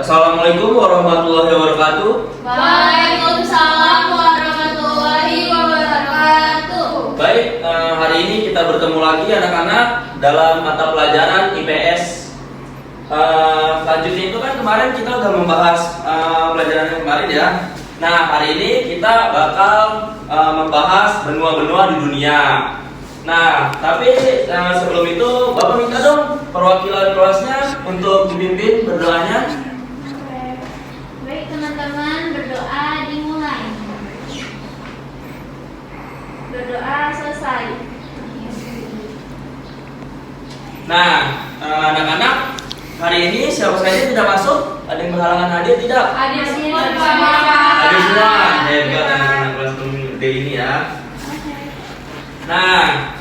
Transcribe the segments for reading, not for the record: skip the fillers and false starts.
Assalamualaikum warahmatullahi wabarakatuh. Waalaikumsalam warahmatullahi wabarakatuh. Baik, hari ini kita bertemu lagi anak-anak dalam mata pelajaran IPS. Selanjutnya itu kan kemarin kita udah membahas pelajaran yang kemarin ya. Nah, hari ini kita bakal membahas benua-benua di dunia. Nah, tapi sebelum itu Bapak minta dong perwakilan kelasnya untuk dipimpin berdoanya. Baik teman-teman, berdoa dimulai. Berdoa selesai. Nah, anak-anak, hari ini siapa saja tidak masuk? Ada yang berhalangan hadir tidak? Ada semua, Pak. Ada semua. Hebat anak-anak kelas D ini ya. Nah,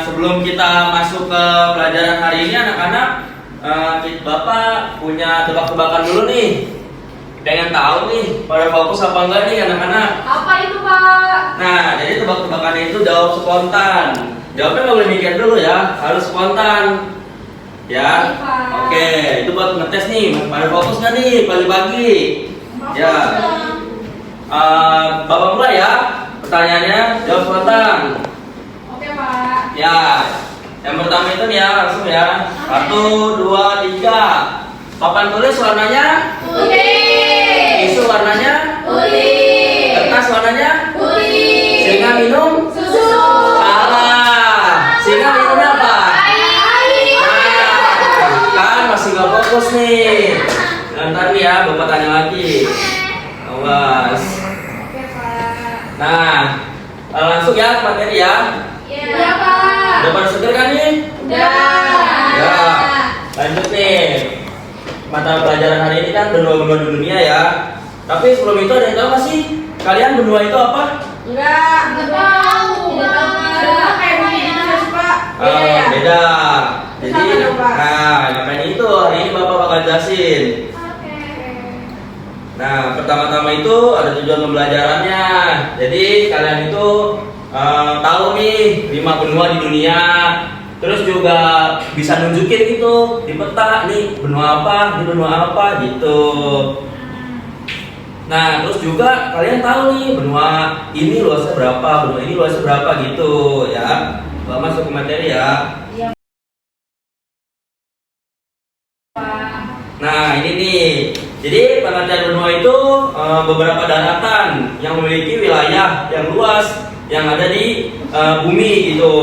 sebelum kita masuk ke pelajaran hari ini anak-anak, Bapak punya tebak-tebakan dulu nih. Pengen tahu nih, pada fokus apa enggak nih anak-anak? Apa itu, Pak? Nah, jadi tebak-tebakannya itu jawab spontan. Jawabnya nggak boleh mikir dulu ya, harus spontan. Ya, Baik, Pak. oke, itu buat ngetes nih, pada fokus nggak nih pagi-pagi? Ya, Bapak mulai ya, pertanyaannya jawab spontan. Oke, Pak. Ya, yang pertama itu nih ya, langsung ya. 1, 2, 3. Papan tulis warnanya? Putih. Tisu warnanya? Putih. Kertas warnanya? Putih. Singa minum? Susu. Salah. Singa minumnya apa? Nah, kan masih nggak fokus nih. Ntar nih ya, Bapak tanya lagi. Awas. Oke, Pak. Nah, langsung ya ke materi ya. Iya, Pak. Udah pada seger kan nih? Udah. Ya, lanjut nih. Mata pelajaran hari ini kan benua-benua di dunia ya. Tapi sebelum itu ada yang tahu nggak sih? Kalian benua itu apa? Enggak tahu. Benua kayak begini terus, Pak. Beda. Jadi, Sama dong, Pak. nah makanya itu hari ini Bapak bakal jelasin. Oke. Nah, pertama-tama itu ada tujuan pembelajarannya. Jadi kalian itu tahu nih 5 benua di dunia. Terus juga bisa nunjukin gitu di peta nih benua apa, di benua apa gitu. Nah, terus juga kalian tahu nih benua ini luasnya berapa, benua ini luasnya berapa gitu ya. Bapak masuk ke materi ya. Nah, ini nih. Jadi pengertian benua itu beberapa daratan yang memiliki wilayah yang luas yang ada di bumi gitu.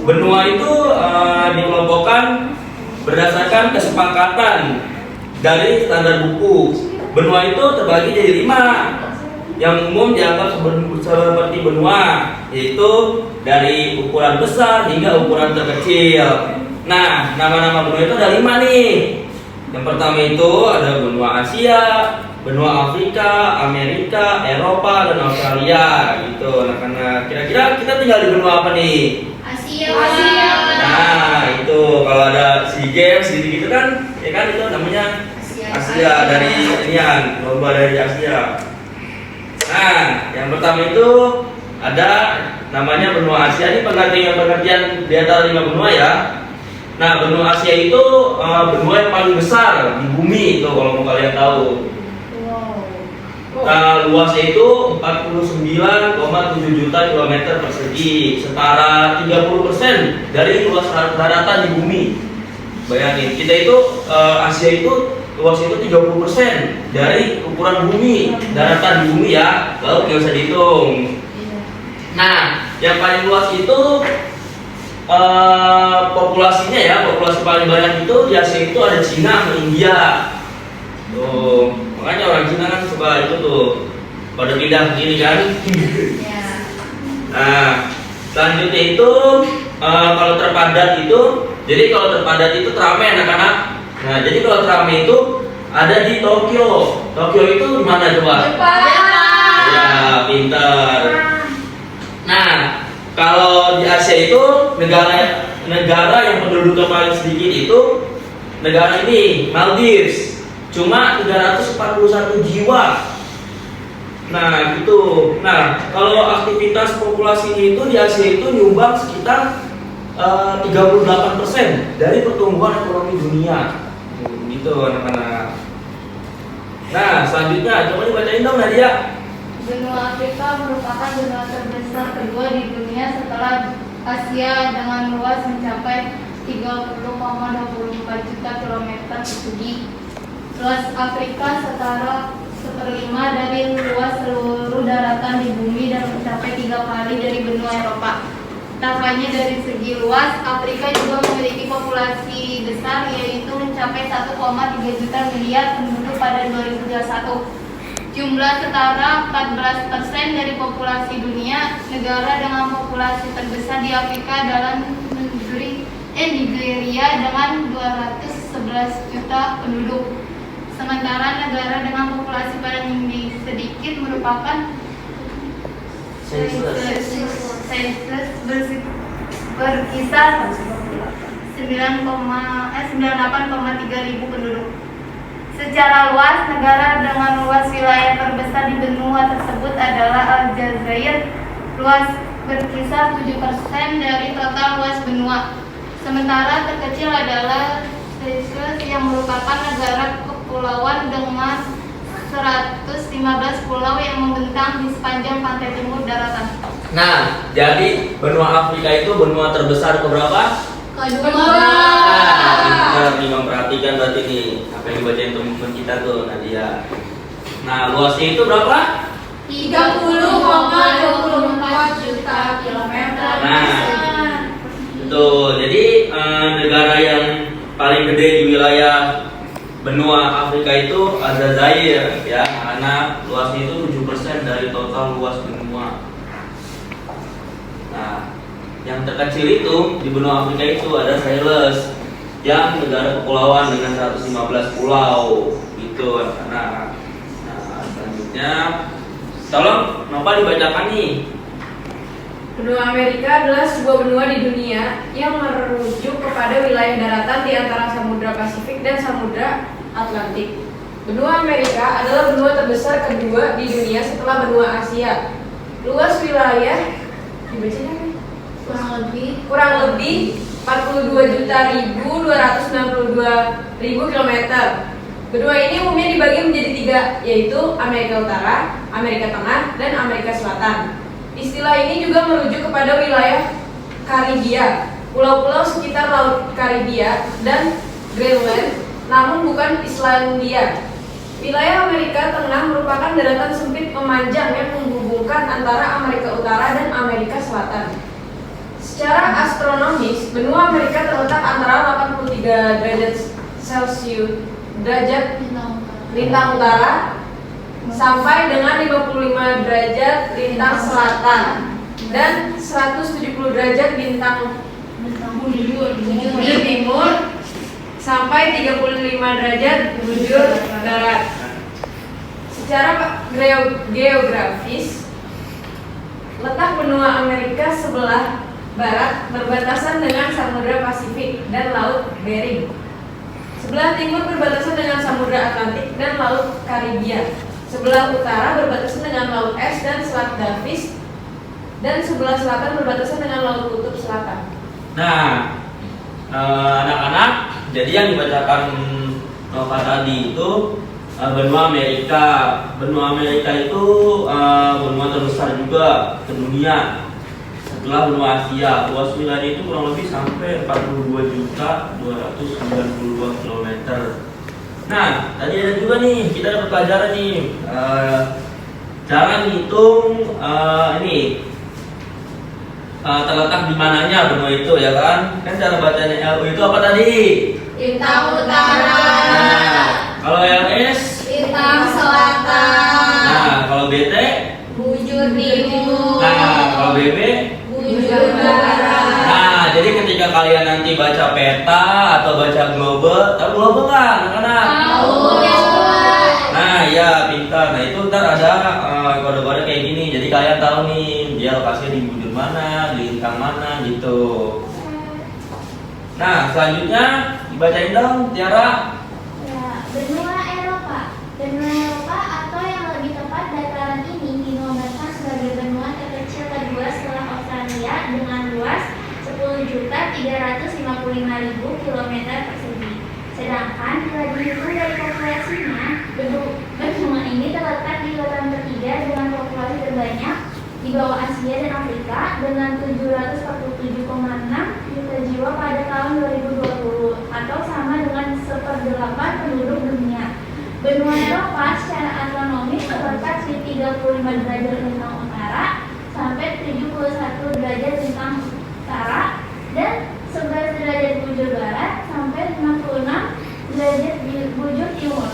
Benua itu dikelompokkan berdasarkan kesepakatan dari standar buku. Benua itu terbagi jadi 5 yang umum dianggap seperti benua, yaitu dari ukuran besar hingga ukuran terkecil. Nah, nama-nama benua itu ada 5 nih. Yang pertama itu ada benua Asia, benua Afrika, Amerika, Eropa, dan Australia gitu. Anak-anak, kira-kira kita tinggal di benua apa nih? Asia. Nah, itu kalau ada SEA Games gitu-gitu kan, ya kan itu namanya Asia dari inian, lomba dari Asia. Nah, yang pertama itu ada namanya benua Asia. Ini pengertian di antara 5 benua ya. Nah, benua Asia itu benua yang paling besar di bumi itu kalau mau kalian tahu. Nah, luasnya itu 49,7 juta kilometer persegi, setara 30% dari luas daratan di bumi. Bayangin, kita itu Asia itu luas itu 30% dari ukuran bumi, daratan di bumi ya, laut nggak usah dihitung. Nah, yang paling luas itu populasinya ya, populasi paling banyak itu di Asia itu ada Cina sama India. Tuh, makanya orang Cina kan suka itu tuh pada pindah begini kan. Nah, selanjutnya itu kalau terpadat itu, jadi kalau terpadat itu teramai anak-anak. Nah, jadi kalau teramai itu ada di Tokyo. Tokyo itu di mana coba? Ya, pintar. Nah, kalau di Asia itu negara yang penduduknya paling sedikit itu negara ini Maldives, cuma 341 jiwa. Nah, gitu. Nah, kalau aktivitas populasinya itu di Asia itu nyumbang sekitar 38% dari pertumbuhan ekonomi dunia. Gitu anak-anak. Nah, selanjutnya coba dibacain dong Nadia. Benua Afrika merupakan benua terbesar kedua di dunia setelah Asia dengan luas mencapai 30,24 juta kilometer persegi. Luas Afrika setara 1/5 dari luas seluruh daratan di bumi dan mencapai 3 kali dari benua Eropa. Tak hanya dari segi luas, Afrika juga memiliki populasi besar yaitu mencapai 1,3 juta miliar penduduk pada 2021. Jumlah setara 14% dari populasi dunia. Negara dengan populasi terbesar di Afrika adalah Nigeria dengan 211 juta penduduk. Sementara negara dengan populasi paling sedikit merupakan berkisar 98,3 ribu penduduk. Secara luas, negara dengan luas wilayah terbesar di benua tersebut adalah Aljazair, luas berkisar 7% dari total luas benua. Sementara terkecil adalah Seychelles yang merupakan negara kepulauan dengan 115 pulau yang membentang di sepanjang pantai timur daratan. Nah, jadi benua Afrika itu benua terbesar keberapa? Kedua. Kita nih memperhatikan berarti nih apa yang dibacain teman-teman kita tuh Nadia. Nah, luasnya itu berapa? 30,24 juta kilometer. Nah, betul. Jadi negara yang paling gede di wilayah benua Afrika itu Aljazair ya, karena luasnya itu 7% dari total luas benua. Nah, yang terkecil itu di benua Afrika itu ada Seychelles yang negara kepulauan dengan 115 pulau gitu anak-anak. Nah, selanjutnya tolong Nova dibacakan nih. Benua Amerika adalah sebuah benua di dunia yang merujuk kepada wilayah daratan di antara Samudra Pasifik dan Samudra Atlantik. Benua Amerika adalah benua terbesar kedua di dunia setelah benua Asia. Luas wilayah dibacanya kurang lebih 42.262.000 kilometer. Benua ini umumnya dibagi menjadi 3, yaitu Amerika Utara, Amerika Tengah, dan Amerika Selatan. Istilah ini juga merujuk kepada wilayah Karibia, pulau-pulau sekitar Laut Karibia, dan Greenland, namun bukan Islandia. Wilayah Amerika Tengah merupakan daratan sempit memanjang yang menghubungkan antara Amerika Utara dan Amerika Selatan. Secara astronomis, benua Amerika terletak antara 83 derajat Celcius derajat lintang utara sampai dengan 55 derajat lintang selatan dan 170 derajat lintang bujur timur sampai 35 derajat bujur barat. Secara geografis, letak benua Amerika sebelah barat berbatasan dengan Samudra Pasifik dan Laut Bering. Sebelah timur berbatasan dengan Samudra Atlantik dan Laut Karibia. Sebelah utara berbatasan dengan Laut Es dan Selat Davis, dan sebelah selatan berbatasan dengan Laut Kutub Selatan. Nah, anak-anak, jadi yang dibacakan Nova tadi itu benua Amerika. Benua Amerika itu benua terbesar juga ke dunia setelah benua Asia. Luas wilayah itu kurang lebih sampai 42.292 km. Nah, tadi ada juga nih, kita dapat pelajaran nih cara ngitung ini terletak di mananya benua itu ya kan? Kan cara bacanya LU itu apa tadi? Lintang utara. Nah, kalau LS? Lintang selatan. Nah, kalau BT? Bujur timur. Nah, kalau BB? Bujur barat. Nah, jadi ketika kalian nanti baca peta atau baca globe, tahu globe nggak, anak-anak? Tahu. Nah, ya pintar. Nah, itu ntar ada kode-kode kayak gini. Jadi kalian tahu nih dia lokasinya di bujur mana, di lintang mana gitu. Nah, selanjutnya dibacain dong, Tiara. Ya, benua Eropa. Benua Eropa atau yang lebih tepat dataran ini dinobatkan sebagai benua terkecil kedua setelah Australia dengan luas 10.355.000 km persegi. Sedangkan bila dihitung dari populasinya, benua ini terletak di urutan ketiga dengan populasi terbanyak di bawah Asia dan Afrika dengan 747,6 juta jiwa pada tahun 2020 atau sama dengan 1/8 penduduk dunia. Benua Eropa secara astronomis terletak di 35 derajat lintang utara sampai 71 derajat lintang utara dan 11 derajat bujur barat sampai 56 derajat bujur timur.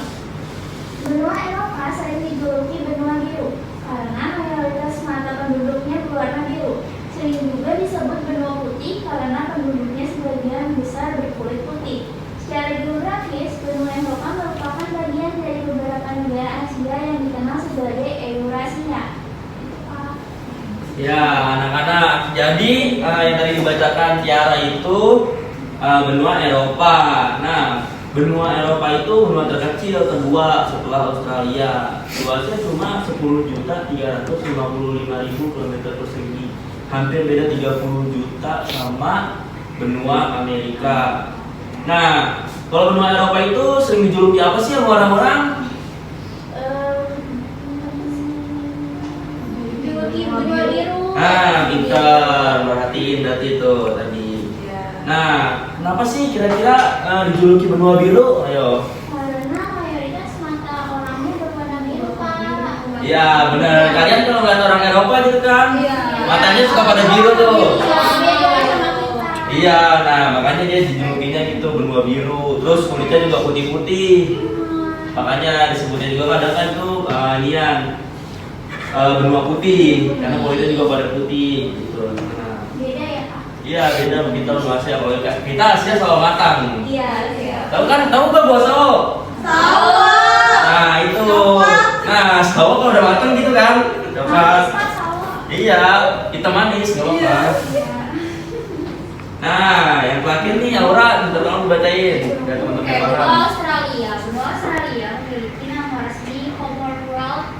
Benua Eropa sering dijuluki benua biru karena mayoritas mata penduduknya berwarna biru. Sering juga disebut benua putih karena penduduknya sebagian besar berkulit putih. Secara geografis, benua Eropa merupakan bagian dari beberapa negara Asia yang dikenal sebagai Eurasia. Ya, anak-anak. Jadi yang tadi dibacakan Tiara itu benua Eropa. Nah, benua Eropa itu benua terkecil kedua setelah Australia. Luasnya cuma 10.355.000 km persegi. Hampir beda 30 juta sama benua Amerika. Nah, kalau benua Eropa itu sering dijuluki apa sih sama orang-orang? Benua biru. Nah, pintar, perhatiin berarti itu tadi. Nah, kenapa sih kira-kira dijuluki benua biru? Ayo. Karena mayoritas mata orangnya berwarna biru, Pak. Ya, benar. Kalian kalau ngeliat orang Eropa gitu kan, Iya. matanya suka pada biru tuh. Iya, beda sama kita. Iya, nah makanya dia dijulukinya gitu benua biru. Terus kulitnya juga putih-putih. Makanya disebutnya juga kadang kan tuh benua putih karena kulitnya juga pada putih gitu. Nah, Beda ya, Pak? iya beda kita benua Asia. Kalau kita Asia selalu matang. Iya. Tahu kan? Tahu gak buah sawo? Tahu. Nah itu. Nah sawo kalau udah matang gitu kan? Coklat. Iya, hitam manis nggak apa-apa. Nah, yang terakhir nih Aura, minta tolong dibacain biar teman-teman Benua paham. Australia. Benua Australia memiliki nama resmi Commonwealth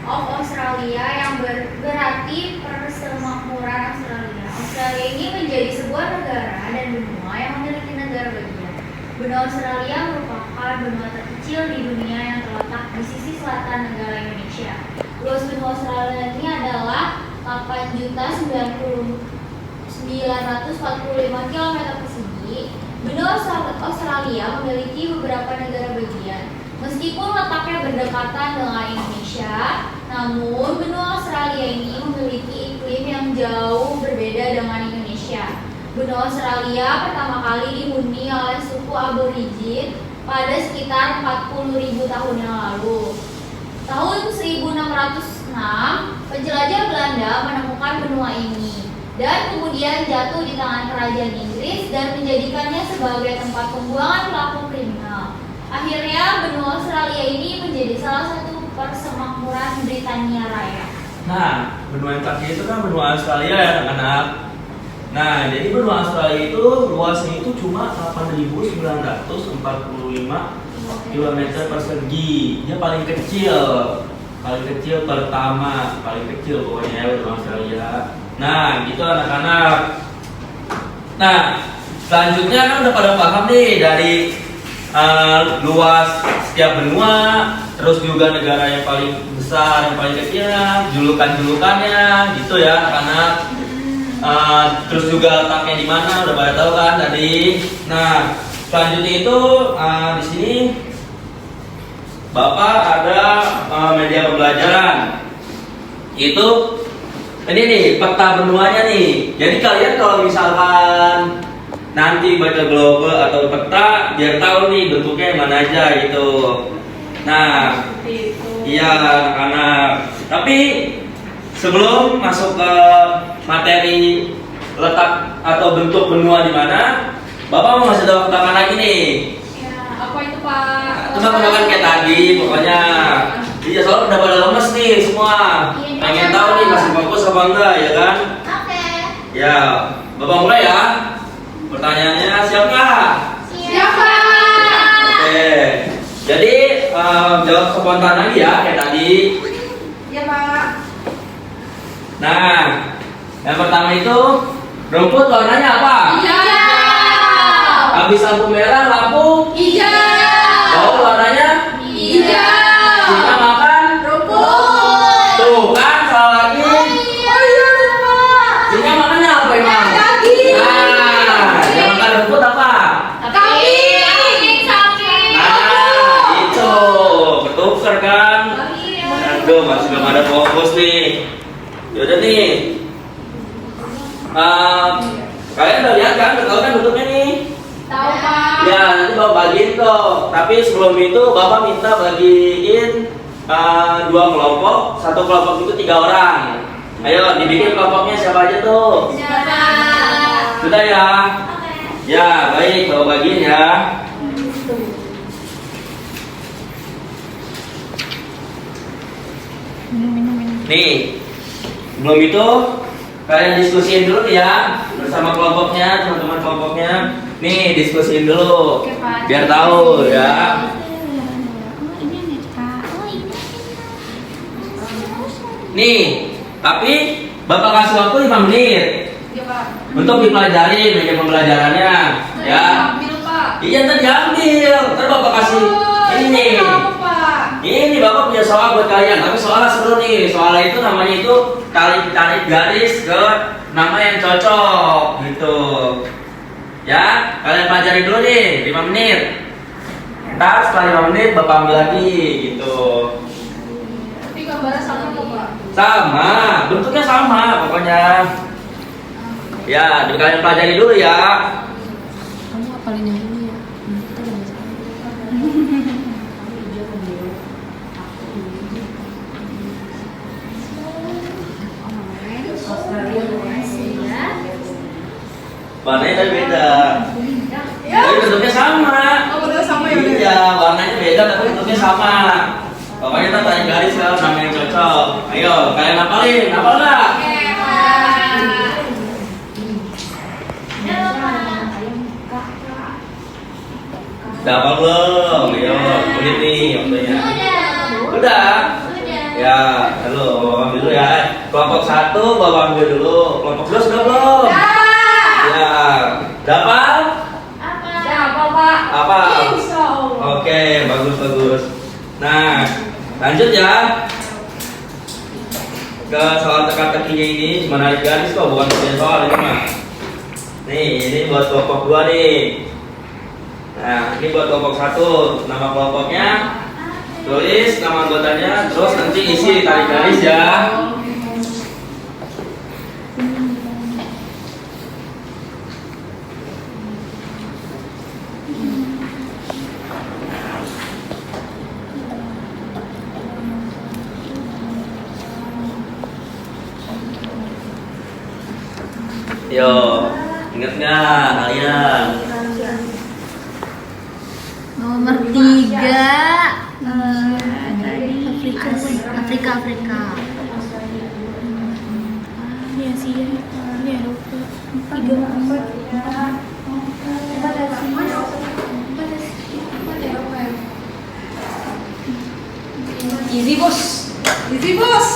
of Australia yang berarti Persemakmuran Australia. Australia ini menjadi sebuah negara dan benua yang memiliki negara bagian. Benua Australia merupakan benua terkecil di dunia yang terletak di sisi selatan negara Indonesia. Luas benua Australia ini adalah 8.945 km persegi. Benua Australia memiliki beberapa negara bagian. Meskipun letaknya berdekatan dengan Indonesia, namun benua Australia ini memiliki iklim yang jauh berbeda dengan Indonesia. Benua Australia pertama kali dihuni oleh suku Aborigin pada sekitar 40.000 tahun yang lalu. Tahun 1606, penjelajah Belanda menemukan benua ini dan kemudian jatuh di tangan kerajaan Inggris dan menjadikannya sebagai tempat pembuangan pelaku kriminal. Akhirnya benua Australia ini menjadi salah satu persemakmuran Britania Raya. Nah, benua yang terakhir itu kan benua Australia ya anak-anak. Nah, jadi benua Australia itu luasnya itu cuma 8.945 km persegi. Dia paling kecil pertama, paling kecil pokoknya ya benua Australia. Nah, gitu anak-anak. Nah, selanjutnya kan udah pada paham nih dari luas setiap benua, terus juga negara yang paling besar, yang paling kecilnya, julukan-julukannya, gitu ya anak-anak. Terus juga letaknya di mana udah pada tahu kan tadi. Nah, selanjutnya itu di sini Bapak ada media pembelajaran. Itu ini nih peta benuanya nih. Jadi kalian kalau misalkan nanti baca globe atau peta biar tahu nih bentuknya yang mana aja gitu. Nah, iya anak-anak. Tapi sebelum masuk ke materi letak atau bentuk benua di mana, Bapak mau ngasih tahu tambahan lagi nih. Ya, apa itu Pak? Tebak-tebakan kayak tadi, pokoknya. Iya, soalnya udah pada lemes nih semua. Pengen tahu nih masih fokus apa enggak ya kan? Oke. Ya, Bapak mulai ya. Pertanyaannya siap nggak? Siapa? Oke. Jadi jawab spontan lagi ya kayak tadi. Ya Pak. Nah, yang pertama itu rumput warnanya apa? Iya. Habis lampu merah, lampu Hijau. oh warnanya Hijau. singa makan. Rumput. Tuh kan salah lagi. Oh iya lupa. Singa makannya apa emang? Daging. Nah, yang makan rumput apa? Kambing. Sapi. Nah, itu ketukar kan? Aduh, masih belum ada fokus nih. Yaudah nih. Kalian udah lihat kan? Udah tahu kan bentuknya nih? Tahu Pak. Ya, nanti Bapak bagiin kok. Tapi sebelum itu Bapak minta bagiin dua kelompok. Satu kelompok itu 3 orang. Ayo, dibikin kelompoknya siapa aja tuh? Siapa? Sudah ya? Ya, baik. Bapak bagiin ya. Nih, sebelum itu kalian diskusiin dulu nih ya bersama kelompoknya, teman-teman kelompoknya. Nih, diskusiin dulu Oke, Pak. biar tahu ya. Nih, tapi Bapak kasih waktu 5 menit Iya Pak. untuk dipelajari meja pembelajarannya ya. Ambil Pak. Iya, ntar diambil. Ntar Bapak kasih ini nih. Kenapa Pak? Ini Bapak punya soal buat kalian, tapi soalnya seru nih. Soalnya itu namanya itu tarik garis ke nama yang cocok gitu. Ya, kalian pelajari dulu nih 5 menit. Ntar setelah 5 menit Bapak ambil lagi gitu. Tapi gambarnya sama kok Pak. Sama, bentuknya sama pokoknya. Ya, jadi kalian pelajari dulu ya. Kamu hafalin yang ini ya. Kita udah masalah. Warnanya tapi beda. Tapi bentuknya sama. Oh, udah sama ya. Iya, warnanya beda tapi bentuknya sama. Pokoknya kita tarik garis ke nama yang cocok. Ayo, kalian hafalin, hafal nggak? Oke Pak. Udah hafal belum? Ayo, menit nih waktunya. Udah. Ya, halo, bawa ambil dulu ya. Kelompok 1 bawa ambil dulu. Kelompok 2 sudah belum? Ya, dapat? Siapa Pak? Apa? Insya Allah. Oke, bagus. Nah, lanjut ya. Ke soal teka-tekinya ini cuma narik garis kok, bukan bikin soal ini mah. Nih, ini buat kelompok 2 nih. Nah, ini buat kelompok 1. Nama kelompoknya tulis nama anggotanya, terus nanti isi tarik garis ya. Yo, inget nggak kalian? Nomor 3 Afrika. Ini Asia, ini Eropa. 3, 4. Easy bos.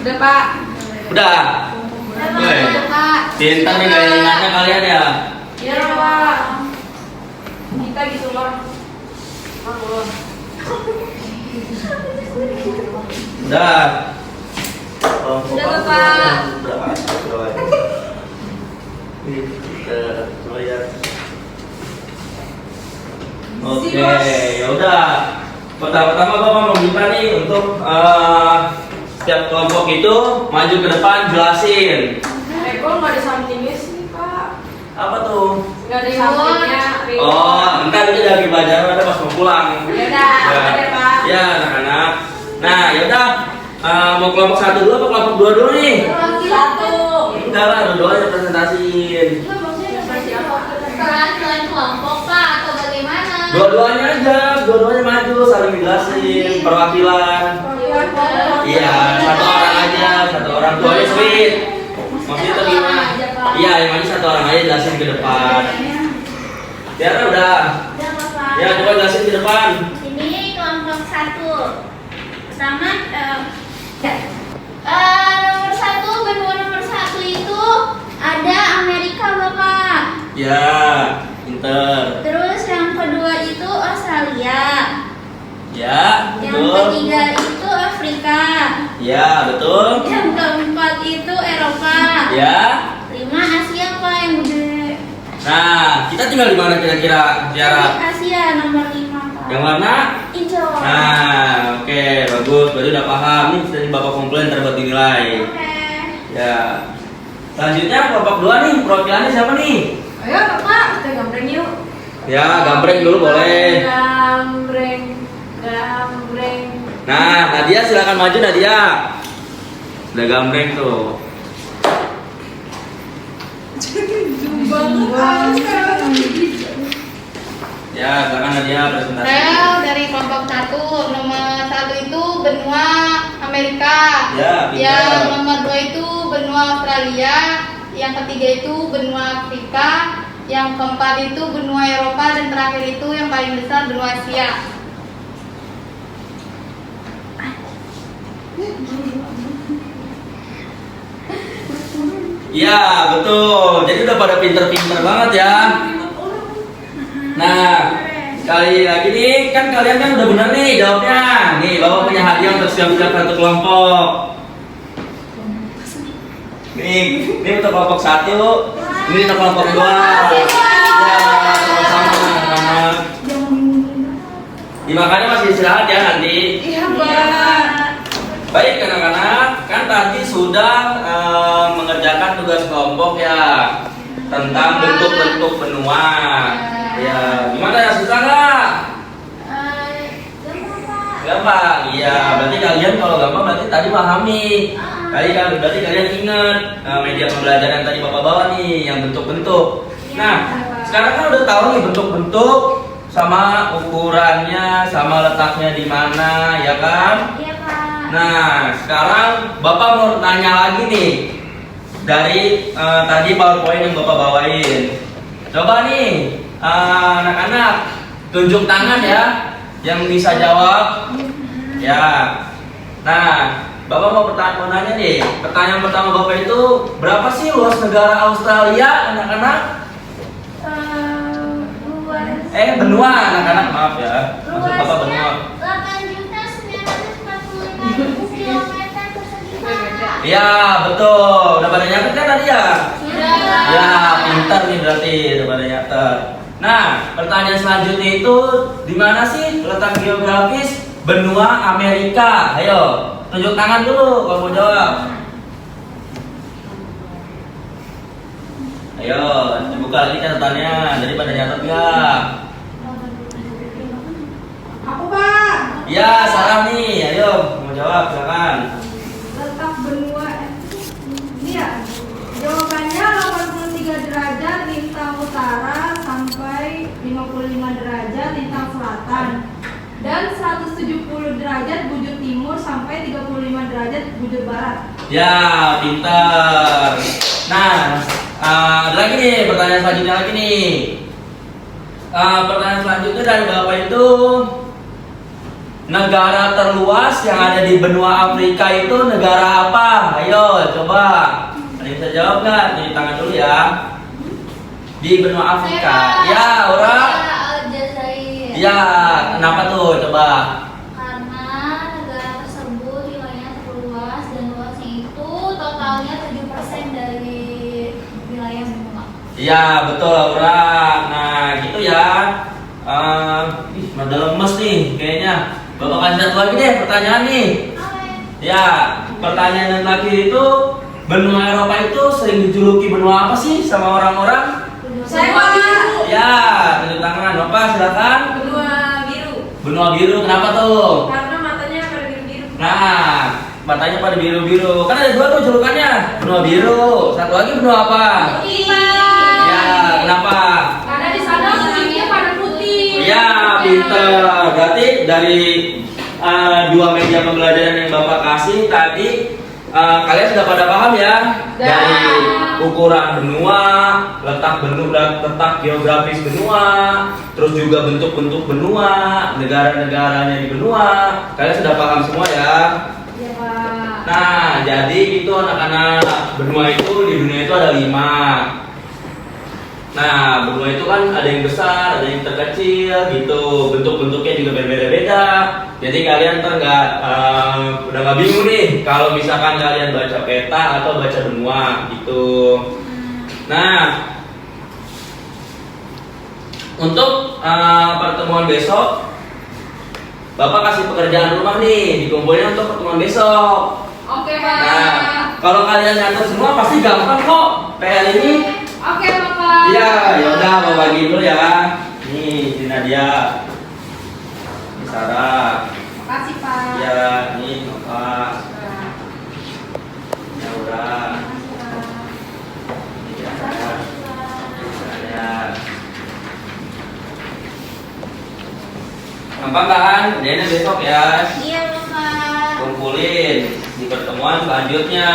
Udah Pak. Udah. Woi, pintar nih gaya ingatnya kalian ya. Iya Pak. Kita gitu Pak. Udah. Oh, Udah, Bapak. Udah. Ini kita lihat. Oke, ya udah. Pertama-tama Bapak mau minta nih untuk setiap kelompok itu maju ke depan jelasin. Kok nggak ada sampingnya sih Pak? Apa tuh? Nggak ada sampingnya. Oh, ntar itu dari pelajaran ada pas mau pulang. Yaudah, ada Pak. Ya, anak-anak. Nah, yaudah. Mau kelompok 1 dulu apa kelompok 2 dulu nih? Satu. Enggak lah, dua-duanya presentasiin. Selain kelompok Pak atau bagaimana? Dua-duanya aja, dua-duanya maju, saling dijelasin, perwakilan. Iya, satu orang aja, satu orang tuh aja sweet. Maksudnya tuh gimana? Iya, yang maju satu orang aja jelasin ke depan. Tiara udah. Ya, coba jelasin ke depan. Ini kelompok 1. Pertama, nomor 1, benua nomor 1 itu ada Amerika Bapak. Ya, pinter. Terus yang kedua itu Australia. Ya, Yang betul. ketiga itu Afrika. Ya, betul. Yang keempat itu Eropa. Ya. 5 Asia Pak yang gede. Nah, kita tinggal di mana kira-kira, Tiara? Asia nomor 5 Pak. Yang warna? Hijau. Nah, oke, bagus. Berarti udah paham nih. Tadi Bapak komplain terbuat dinilai. Oke. Ya. Selanjutnya kelompok 2 nih, perwakilannya siapa nih? Ayo Bapak, kita gambreng yuk. Ya, gambreng dulu boleh. Gambreng. Nah, Nadia silakan maju Nadia. Udah gambreng tuh. Ya, silakan Nadia presentasi. Saya dari kelompok 1. Nomor 1 itu benua Amerika. Ya, pintar. Yang nomor 2 itu benua Australia. Yang ketiga itu benua Afrika. Yang keempat itu benua Eropa dan terakhir itu yang paling besar benua Asia. Iya, betul. Jadi udah pada pinter-pinter banget ya. Nah, sekali lagi nih, kan kalian kan udah benar nih jawabnya. Nih, Bapak punya hadiah untuk setiap satu kelompok. Ini untuk kelompok 1, ini untuk kelompok 2. Ya, sama-sama. Dimakannya masih istirahat ya nanti. Iya Pak. Baik anak-anak, kan tadi sudah mengerjakan tugas kelompok ya tentang bentuk-bentuk benua. Ya, gimana ya, susah nggak? Gampang Pak. Gampang. Iya, berarti kalian kalau gampang berarti tadi pahami. Berarti kalian ingat media pembelajaran yang tadi Bapak bawa nih, yang bentuk-bentuk. Nah, sekarang kan udah tahu nih bentuk-bentuk sama ukurannya, sama letaknya di mana, ya kan? Iya Pak. Nah, sekarang Bapak mau tanya lagi nih dari tadi PowerPoint yang Bapak bawain. Coba nih anak-anak tunjuk tangan ya yang bisa jawab. Ya. Nah, Bapak mau nanya nih. Pertanyaan pertama Bapak itu berapa sih luas negara Australia, anak-anak? Luas. Benua, anak-anak, maaf ya. Maksud Bapak benua. Luasnya 8.945.000 kilometer persegi Pak. Iya, betul. Udah pada nyatet kan tadi ya? Sudah. Ya, pintar nih berarti udah pada nyatet. Nah, pertanyaan selanjutnya itu di mana sih letak geografis benua Amerika? Ayo, tunjuk tangan dulu kalau mau jawab. Ayo, dibuka lagi catatannya. Dari pada nyatet nggak? Aku Pak. Ya, Sarah nih. Ayo, mau jawab silakan. Letak benua ini ya. Jawabannya 83 derajat lintang utara sampai 55 derajat lintang selatan dan 170 derajat bujur timur sampai 35 derajat bujur barat. Ya, pintar. Nah, ada lagi nih pertanyaan selanjutnya lagi nih. Pertanyaan selanjutnya dari Bapak itu negara terluas yang ada di benua Afrika itu negara apa? Ayo coba. Ada yang bisa jawab nggak? Tunjuk tangan dulu ya. Di benua Afrika. Ya, orang. Aljazair. Ya, kenapa tuh? Coba. Karena negara tersebut wilayahnya terluas dan luasnya itu totalnya 7% dari wilayah benua. Iya, betul Laura. Nah, gitu ya. Udah lemes nih kayaknya. Bapak kasih satu lagi deh pertanyaan nih. Ya, pertanyaan yang tadi itu benua Eropa itu sering dijuluki benua apa sih sama orang-orang? Saya Pak. Ya, tunjuk tangan. Bapak silakan. Benua biru. Benua biru kenapa tuh? Karena matanya pada biru-biru. Nah, matanya pada biru-biru. Kan ada dua tuh julukannya. Benua biru. Satu lagi benua apa? Ya, kenapa? Karena di sana kulitnya pada putih. Ya, pinter. Berarti dari dua media pembelajaran yang Bapak kasih tadi kalian sudah pada paham ya? Dari ukuran benua, letak geografis benua, terus juga bentuk-bentuk benua, negara-negaranya di benua. Kalian sudah paham semua ya? Iya Pak. Nah, jadi itu anak-anak benua itu di dunia itu ada 5. Nah, benua itu kan ada yang besar, ada yang terkecil gitu. Bentuk-bentuknya juga berbeda-beda. Jadi kalian ntar udah nggak bingung nih kalau misalkan kalian baca peta atau baca benua gitu. Nah, untuk pertemuan besok, Bapak kasih pekerjaan rumah nih, dikumpulin untuk pertemuan besok. Oke, Pak. Nah, kalau kalian nyatet semua pasti gampang kok PR ini. Oke, Bapak. Iya, yaudah mau bagi dulu ya. Nih, ini Nadia, ini Sarah. Makasih, Pak. Iya, nih Bapak. Ya udah. Iya, saya. Gampang kan? Kerjainnya besok ya. Iya, Bapak. Kumpulin di pertemuan selanjutnya.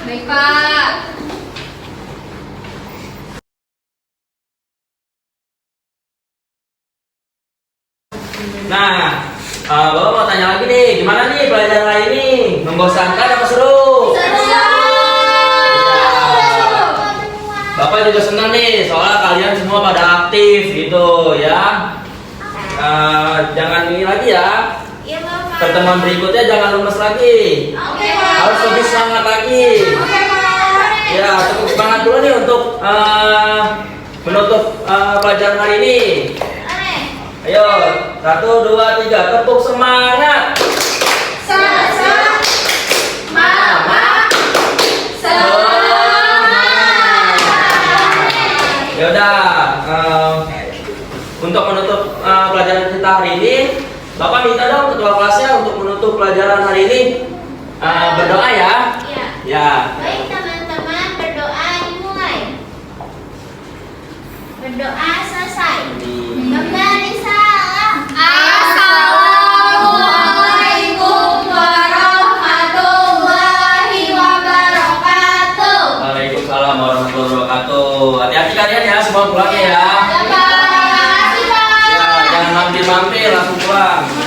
Baik, Pak. Nah, Bapak mau tanya lagi nih, gimana nih pelajaran hari ini? Membosankan apa seru? Iya. Bapak juga senang nih, soalnya kalian semua pada aktif gitu ya. Jangan ini lagi ya. Iya, Bapak. Pertemuan berikutnya jangan lemes lagi. Oke, Pak. Harus lebih semangat lagi. Oke, Pak. Ya, cukup semangat dulu nih untuk menutup pelajaran hari ini. Ayo, 1, 2, 3, tepuk semangat. Ya udah, untuk menutup pelajaran kita hari ini, Bapak minta dong ketua kelasnya untuk menutup pelajaran hari ini berdoa ya. Iya. Ya. Baik, teman-teman, berdoa dimulai. Berdoa selesai. Kembali salam. Assalamualaikum warahmatullahi wabarakatuh. Waalaikumsalam warahmatullahi wabarakatuh. Hati-hati kalian ya, semua pulangnya ya. Terima kasih, Pak. Ya, jangan mampir-mampir, langsung pulang.